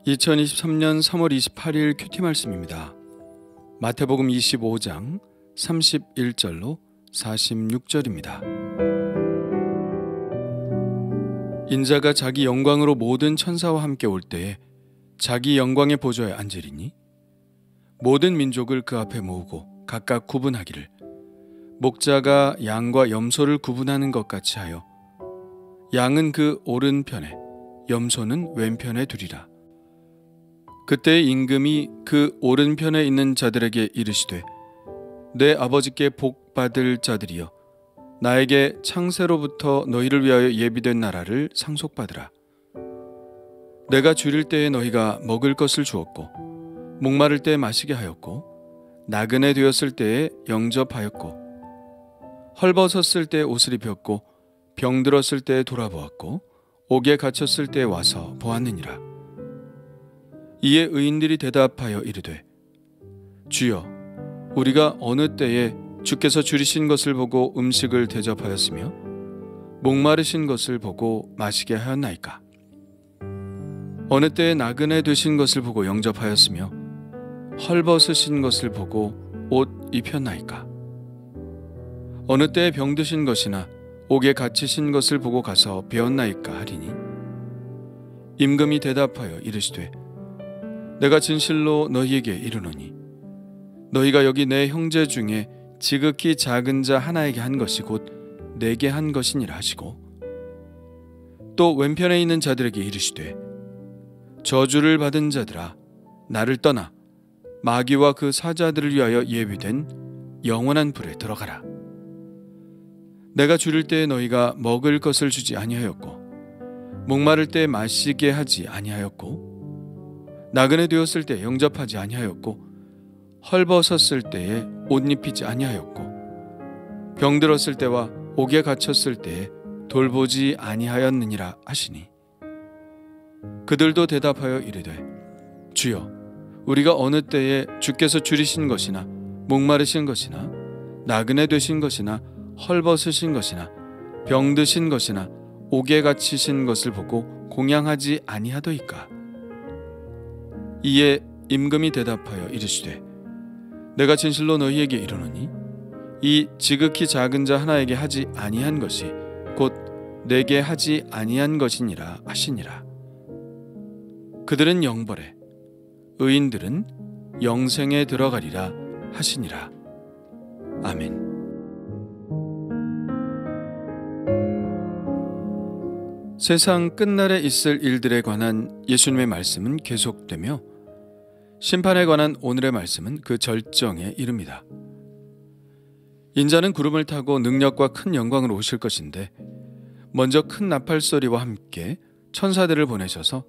2023년 3월 28일 큐티 말씀입니다. 마태복음 25장 31절로 46절입니다. 인자가 자기 영광으로 모든 천사와 함께 올 때에 자기 영광의 보좌에 앉으리니 모든 민족을 그 앞에 모으고 각각 구분하기를 목자가 양과 염소를 구분하는 것 같이 하여 양은 그 오른편에 염소는 왼편에 두리라. 그때 임금이 그 오른편에 있는 자들에게 이르시되 내 아버지께 복 받을 자들이여 나에게 창세로부터 너희를 위하여 예비된 나라를 상속받으라. 내가 줄일 때에 너희가 먹을 것을 주었고 목마를 때 마시게 하였고 나그네 되었을 때에 영접하였고 헐벗었을 때 옷을 입혔고 병들었을 때에 돌아보았고 옥에 갇혔을 때에 와서 보았느니라. 이에 의인들이 대답하여 이르되 주여 우리가 어느 때에 주께서 줄이신 것을 보고 음식을 대접하였으며 목마르신 것을 보고 마시게 하였나이까? 어느 때에 나그네 되신 것을 보고 영접하였으며 헐벗으신 것을 보고 옷 입혔나이까? 어느 때에 병드신 것이나 옥에 갇히신 것을 보고 가서 배웠나이까 하리니 임금이 대답하여 이르시되 내가 진실로 너희에게 이르노니 너희가 여기 내 형제 중에 지극히 작은 자 하나에게 한 것이 곧 내게 한 것이니라 하시고 또 왼편에 있는 자들에게 이르시되 저주를 받은 자들아 나를 떠나 마귀와 그 사자들을 위하여 예비된 영원한 불에 들어가라. 내가 줄일 때에 너희가 먹을 것을 주지 아니하였고 목마를 때 마시게 하지 아니하였고 나그네 되었을 때 영접하지 아니하였고 헐벗었을 때에 옷 입히지 아니하였고 병들었을 때와 옥에 갇혔을 때에 돌보지 아니하였느니라 하시니 그들도 대답하여 이르되 주여 우리가 어느 때에 주께서 줄이신 것이나 목마르신 것이나 나그네 되신 것이나 헐벗으신 것이나 병드신 것이나 옥에 갇히신 것을 보고 공양하지 아니하더이까? 이에 임금이 대답하여 이르시되 내가 진실로 너희에게 이르노니 이 지극히 작은 자 하나에게 하지 아니한 것이 곧 내게 하지 아니한 것이니라 하시니라. 그들은 영벌에 의인들은 영생에 들어가리라 하시니라. 아멘. 세상 끝날에 있을 일들에 관한 예수님의 말씀은 계속되며 심판에 관한 오늘의 말씀은 그 절정에 이릅니다. 인자는 구름을 타고 능력과 큰 영광으로 오실 것인데 먼저 큰 나팔 소리와 함께 천사들을 보내셔서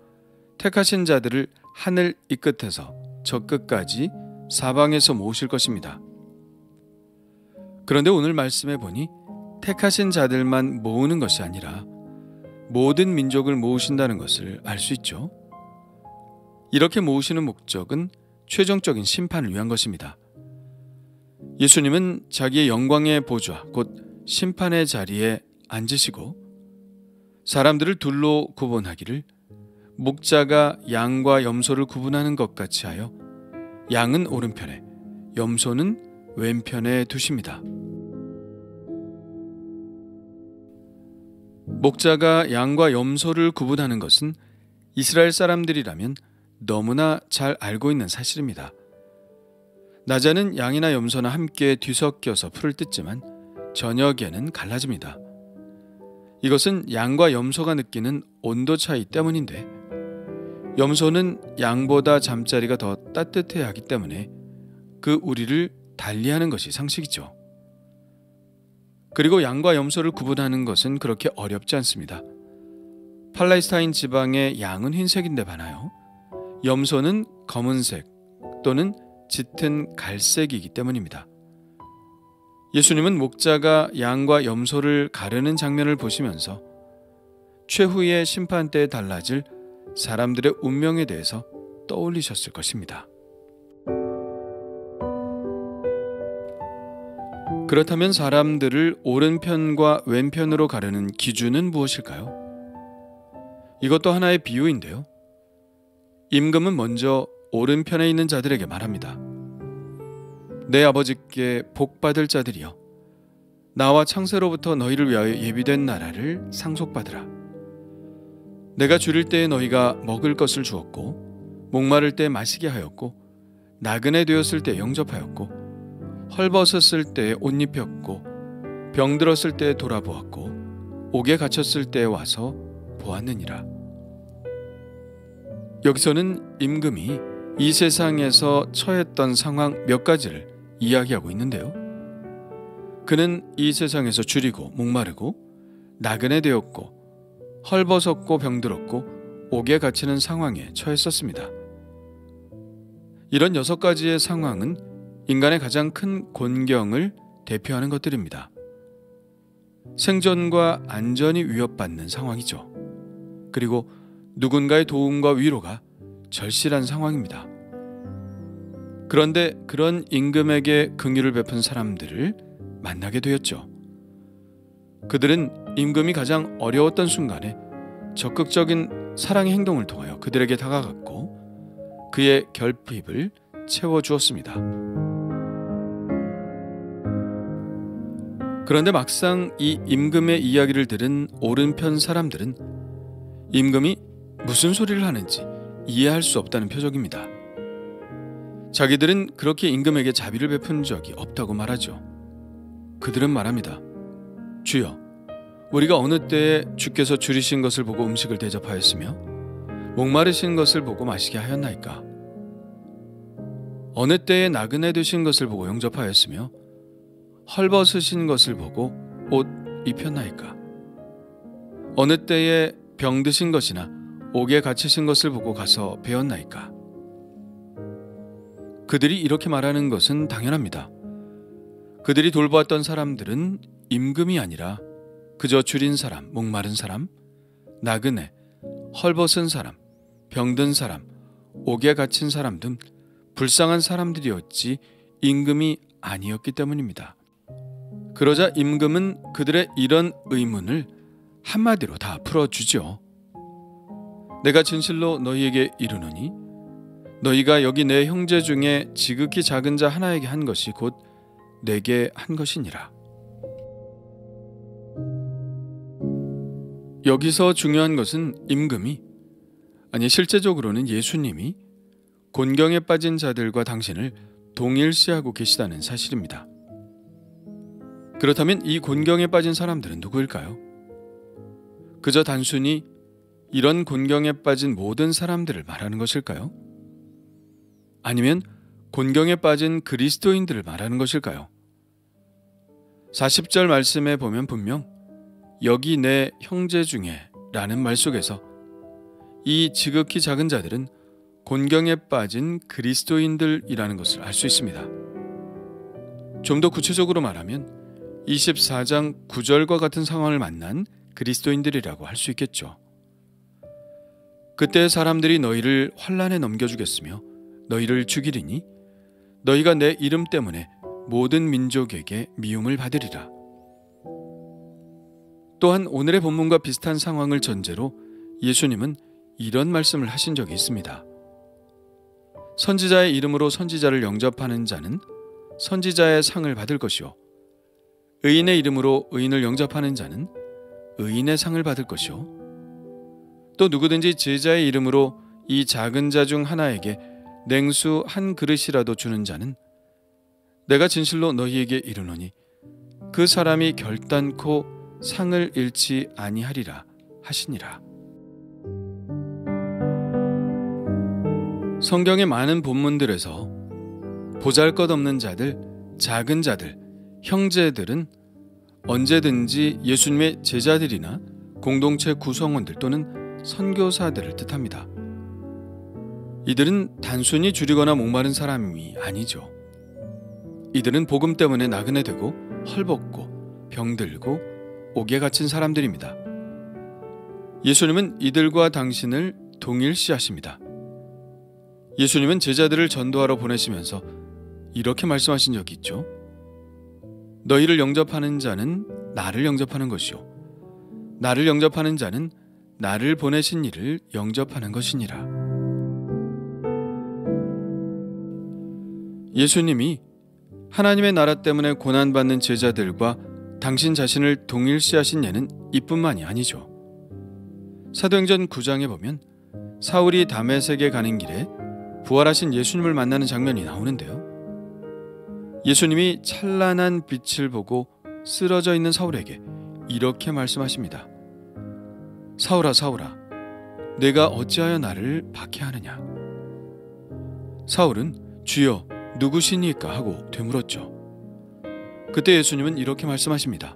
택하신 자들을 하늘 이 끝에서 저 끝까지 사방에서 모으실 것입니다. 그런데 오늘 말씀에 보니 택하신 자들만 모으는 것이 아니라 모든 민족을 모으신다는 것을 알 수 있죠. 이렇게 모으시는 목적은 최종적인 심판을 위한 것입니다. 예수님은 자기의 영광의 보좌 곧 심판의 자리에 앉으시고 사람들을 둘로 구분하기를 목자가 양과 염소를 구분하는 것 같이 하여 양은 오른편에 염소는 왼편에 두십니다. 목자가 양과 염소를 구분하는 것은 이스라엘 사람들이라면 너무나 잘 알고 있는 사실입니다. 낮에는 양이나 염소나 함께 뒤섞여서 풀을 뜯지만 저녁에는 갈라집니다. 이것은 양과 염소가 느끼는 온도 차이 때문인데 염소는 양보다 잠자리가 더 따뜻해야 하기 때문에 그 우리를 달리하는 것이 상식이죠. 그리고 양과 염소를 구분하는 것은 그렇게 어렵지 않습니다. 팔레스타인 지방의 양은 흰색인데 반하여 염소는 검은색 또는 짙은 갈색이기 때문입니다. 예수님은 목자가 양과 염소를 가르는 장면을 보시면서 최후의 심판 때에 달라질 사람들의 운명에 대해서 떠올리셨을 것입니다. 그렇다면 사람들을 오른편과 왼편으로 가르는 기준은 무엇일까요? 이것도 하나의 비유인데요. 임금은 먼저 오른편에 있는 자들에게 말합니다. 내 아버지께 복받을 자들이여, 나와 창세로부터 너희를 위하여 예비된 나라를 상속받으라. 내가 줄일 때에 너희가 먹을 것을 주었고, 목마를 때 마시게 하였고, 나그네 되었을 때 영접하였고, 헐벗었을 때 옷 입혔고, 병들었을 때 돌아보았고, 옥에 갇혔을 때 와서 보았느니라. 여기서는 임금이 이 세상에서 처했던 상황 몇 가지를 이야기하고 있는데요. 그는 이 세상에서 줄이고 목마르고 나그네 되었고 헐벗었고 병들었고 옥에 갇히는 상황에 처했었습니다. 이런 6가지의 상황은 인간의 가장 큰 곤경을 대표하는 것들입니다. 생존과 안전이 위협받는 상황이죠. 그리고 누군가의 도움과 위로가 절실한 상황입니다. 그런데 그런 임금에게 긍휼을 베푼 사람들을 만나게 되었죠. 그들은 임금이 가장 어려웠던 순간에 적극적인 사랑의 행동을 통하여 그들에게 다가갔고 그의 결핍을 채워주었습니다. 그런데 막상 이 임금의 이야기를 들은 오른편 사람들은 임금이 무슨 소리를 하는지 이해할 수 없다는 표적입니다. 자기들은 그렇게 임금에게 자비를 베푼 적이 없다고 말하죠. 그들은 말합니다. 주여, 우리가 어느 때에 주께서 줄이신 것을 보고 음식을 대접하였으며 목마르신 것을 보고 마시게 하였나이까? 어느 때에 나그네 되신 것을 보고 영접하였으며 헐벗으신 것을 보고 옷 입혔나이까? 어느 때에 병드신 것이나 옥에 갇히신 것을 보고 가서 배웠나이까? 그들이 이렇게 말하는 것은 당연합니다. 그들이 돌보았던 사람들은 임금이 아니라 그저 줄인 사람, 목마른 사람, 나그네, 헐벗은 사람, 병든 사람, 옥에 갇힌 사람 등 불쌍한 사람들이었지 임금이 아니었기 때문입니다. 그러자 임금은 그들의 이런 의문을 한마디로 다 풀어주죠. 내가 진실로 너희에게 이르노니 너희가 여기 내 형제 중에 지극히 작은 자 하나에게 한 것이 곧 내게 한 것이니라. 여기서 중요한 것은 임금이, 아니 실제적으로는 예수님이 곤경에 빠진 자들과 당신을 동일시하고 계시다는 사실입니다. 그렇다면 이 곤경에 빠진 사람들은 누구일까요? 그저 단순히 이런 곤경에 빠진 모든 사람들을 말하는 것일까요? 아니면 곤경에 빠진 그리스도인들을 말하는 것일까요? 40절 말씀에 보면 분명 여기 내 형제 중에 라는 말 속에서 이 지극히 작은 자들은 곤경에 빠진 그리스도인들이라는 것을 알 수 있습니다. 좀 더 구체적으로 말하면 24장 9절과 같은 상황을 만난 그리스도인들이라고 할 수 있겠죠. 그때 사람들이 너희를 환난에 넘겨주겠으며 너희를 죽이리니 너희가 내 이름 때문에 모든 민족에게 미움을 받으리라. 또한 오늘의 본문과 비슷한 상황을 전제로 예수님은 이런 말씀을 하신 적이 있습니다. 선지자의 이름으로 선지자를 영접하는 자는 선지자의 상을 받을 것이요 의인의 이름으로 의인을 영접하는 자는 의인의 상을 받을 것이요 또 누구든지 제자의 이름으로 이 작은 자 중 하나에게 냉수 한 그릇이라도 주는 자는 내가 진실로 너희에게 이르노니 그 사람이 결단코 상을 잃지 아니하리라 하시니라. 성경의 많은 본문들에서 보잘것없는 자들, 작은 자들, 형제들은 언제든지 예수님의 제자들이나 공동체 구성원들 또는 선교사들을 뜻합니다. 이들은 단순히 줄이거나 목마른 사람이 아니죠. 이들은 복음 때문에 나그네 되고 헐벗고 병들고 옥에 갇힌 사람들입니다. 예수님은 이들과 당신을 동일시하십니다. 예수님은 제자들을 전도하러 보내시면서 이렇게 말씀하신 적이 있죠. 너희를 영접하는 자는 나를 영접하는 것이요 나를 영접하는 자는 나를 보내신 이를 영접하는 것이니라. 예수님이 하나님의 나라 때문에 고난받는 제자들과 당신 자신을 동일시하신 예는 이뿐만이 아니죠. 사도행전 9장에 보면 사울이 다메섹에 가는 길에 부활하신 예수님을 만나는 장면이 나오는데요. 예수님이 찬란한 빛을 보고 쓰러져 있는 사울에게 이렇게 말씀하십니다. 사울아, 사울아, 내가 어찌하여 나를 박해하느냐? 사울은 주여 누구시니까 하고 되물었죠. 그때 예수님은 이렇게 말씀하십니다.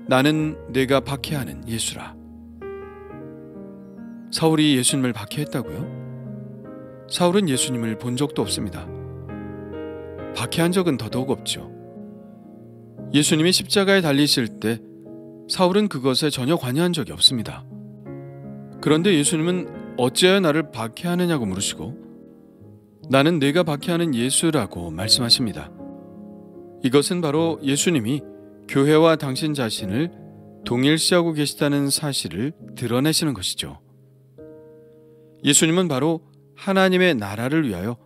나는 내가 박해하는 예수라. 사울이 예수님을 박해했다고요? 사울은 예수님을 본 적도 없습니다. 박해한 적은 더더욱 없죠. 예수님이 십자가에 달리실 때 사울은 그것에 전혀 관여한 적이 없습니다. 그런데 예수님은 어찌하여 나를 박해하느냐고 물으시고 나는 내가 박해하는 예수라고 말씀하십니다. 이것은 바로 예수님이 교회와 당신 자신을 동일시하고 계시다는 사실을 드러내시는 것이죠. 예수님은 바로 하나님의 나라를 위하여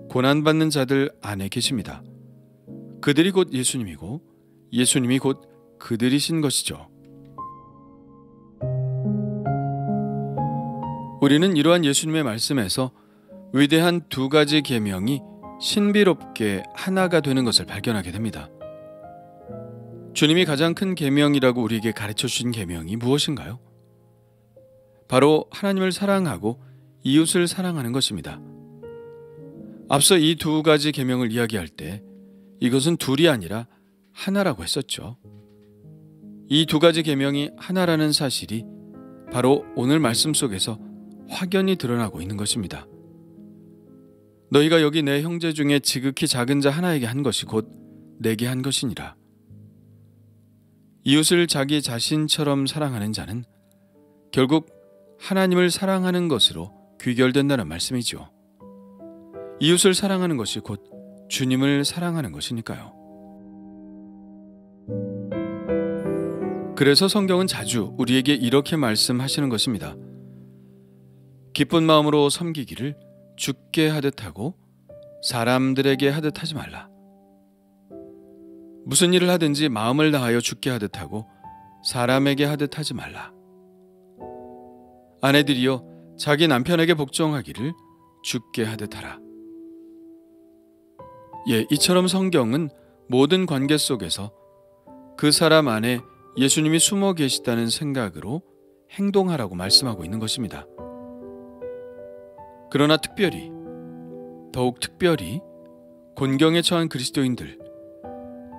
고난받는 자들 안에 계십니다. 그들이 곧 예수님이고 예수님이 곧 그들이신 것이죠. 우리는 이러한 예수님의 말씀에서 위대한 두 가지 계명이 신비롭게 하나가 되는 것을 발견하게 됩니다. 주님이 가장 큰 계명이라고 우리에게 가르쳐 주신 계명이 무엇인가요? 바로 하나님을 사랑하고 이웃을 사랑하는 것입니다. 앞서 이 두 가지 계명을 이야기할 때 이것은 둘이 아니라 하나라고 했었죠. 이 두 가지 계명이 하나라는 사실이 바로 오늘 말씀 속에서 확연히 드러나고 있는 것입니다. 너희가 여기 내 형제 중에 지극히 작은 자 하나에게 한 것이 곧 내게 한 것이니라. 이웃을 자기 자신처럼 사랑하는 자는 결국 하나님을 사랑하는 것으로 귀결된다는 말씀이죠. 이웃을 사랑하는 것이 곧 주님을 사랑하는 것이니까요. 그래서 성경은 자주 우리에게 이렇게 말씀하시는 것입니다. 기쁜 마음으로 섬기기를 주께 하듯 하고 사람들에게 하듯 하지 말라. 무슨 일을 하든지 마음을 다하여 주께 하듯 하고 사람에게 하듯 하지 말라. 아내들이여 자기 남편에게 복종하기를 주께 하듯 하라. 이처럼 성경은 모든 관계 속에서 그 사람 안에 예수님이 숨어 계시다는 생각으로 행동하라고 말씀하고 있는 것입니다. 그러나 더욱 특별히 곤경에 처한 그리스도인들,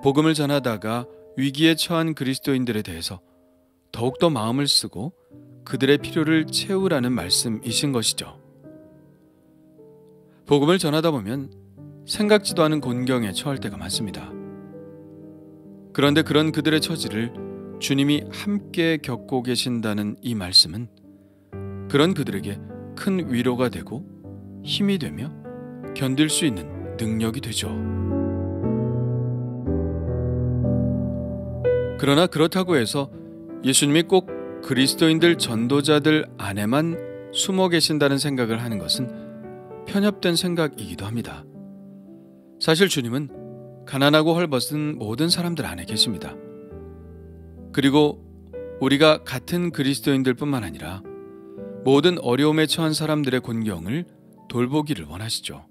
복음을 전하다가 위기에 처한 그리스도인들에 대해서 더욱더 마음을 쓰고 그들의 필요를 채우라는 말씀이신 것이죠. 복음을 전하다 보면 생각지도 않은 곤경에 처할 때가 많습니다. 그런데 그런 그들의 처지를 주님이 함께 겪고 계신다는 이 말씀은 그런 그들에게 큰 위로가 되고 힘이 되며 견딜 수 있는 능력이 되죠. 그러나 그렇다고 해서 예수님이 꼭 그리스도인들 전도자들 안에만 숨어 계신다는 생각을 하는 것은 편협된 생각이기도 합니다. 사실 주님은 가난하고 헐벗은 모든 사람들 안에 계십니다. 그리고 우리가 같은 그리스도인들 뿐만 아니라 모든 어려움에 처한 사람들의 곤경을 돌보기를 원하시죠.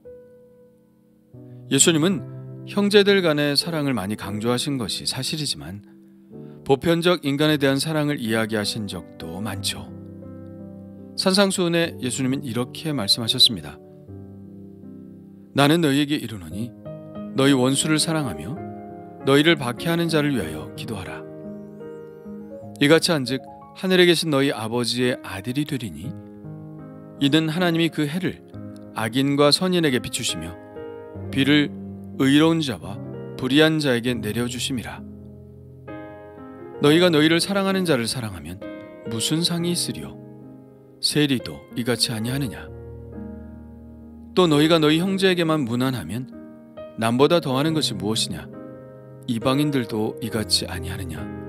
예수님은 형제들 간의 사랑을 많이 강조하신 것이 사실이지만 보편적 인간에 대한 사랑을 이야기하신 적도 많죠. 산상수훈에 예수님은 이렇게 말씀하셨습니다. 나는 너희에게 이르노니 너희 원수를 사랑하며 너희를 박해하는 자를 위하여 기도하라. 이같이 한즉 하늘에 계신 너희 아버지의 아들이 되리니 이는 하나님이 그 해를 악인과 선인에게 비추시며 비를 의로운 자와 불의한 자에게 내려주심이라. 너희가 너희를 사랑하는 자를 사랑하면 무슨 상이 있으리요? 세리도 이같이 아니하느냐? 또 너희가 너희 형제에게만 무난하면 남보다 더하는 것이 무엇이냐? 이방인들도 이같이 아니하느냐?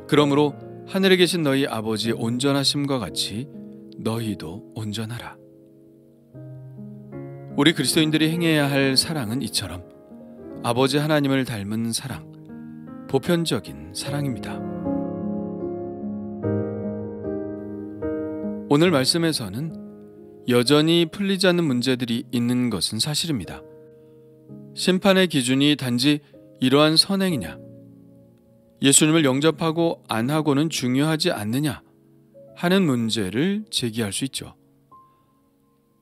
그러므로 하늘에 계신 너희 아버지의 온전하심과 같이 너희도 온전하라. 우리 그리스도인들이 행해야 할 사랑은 이처럼 아버지 하나님을 닮은 사랑, 보편적인 사랑입니다. 오늘 말씀에서는 여전히 풀리지 않는 문제들이 있는 것은 사실입니다. 심판의 기준이 단지 이러한 선행이냐, 예수님을 영접하고 안 하고는 중요하지 않느냐 하는 문제를 제기할 수 있죠.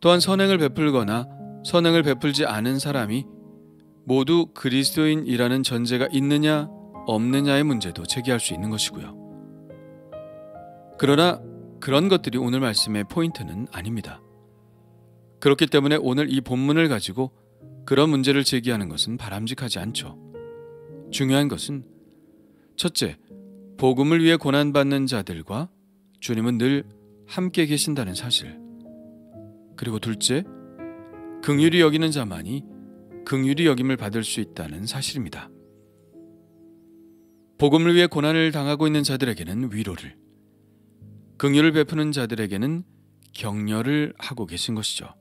또한 선행을 베풀거나 선행을 베풀지 않은 사람이 모두 그리스도인이라는 전제가 있느냐 없느냐의 문제도 제기할 수 있는 것이고요. 그러나 그런 것들이 오늘 말씀의 포인트는 아닙니다. 그렇기 때문에 오늘 이 본문을 가지고 그런 문제를 제기하는 것은 바람직하지 않죠. 중요한 것은 첫째, 복음을 위해 고난받는 자들과 주님은 늘 함께 계신다는 사실. 그리고 둘째, 긍휼히 여기는 자만이 긍휼히 여김을 받을 수 있다는 사실입니다. 복음을 위해 고난을 당하고 있는 자들에게는 위로를, 긍휼을 베푸는 자들에게는 격려를 하고 계신 것이죠.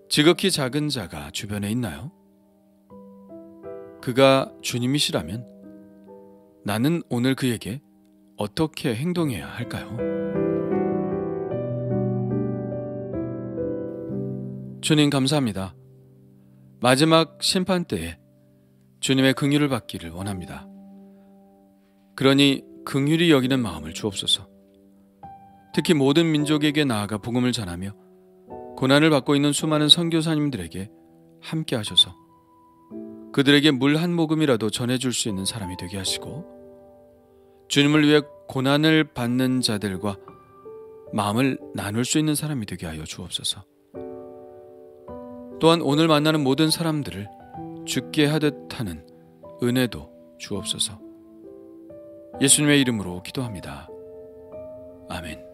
지극히 작은 자가 주변에 있나요? 그가 주님이시라면 나는 오늘 그에게 어떻게 행동해야 할까요? 주님 감사합니다. 마지막 심판 때에 주님의 긍휼을 받기를 원합니다. 그러니 긍휼히 여기는 마음을 주옵소서. 특히 모든 민족에게 나아가 복음을 전하며 고난을 받고 있는 수많은 선교사님들에게 함께 하셔서 그들에게 물 한 모금이라도 전해줄 수 있는 사람이 되게 하시고, 주님을 위해 고난을 받는 자들과 마음을 나눌 수 있는 사람이 되게 하여 주옵소서. 또한 오늘 만나는 모든 사람들을 죽게 하듯 하는 은혜도 주옵소서. 예수님의 이름으로 기도합니다. 아멘.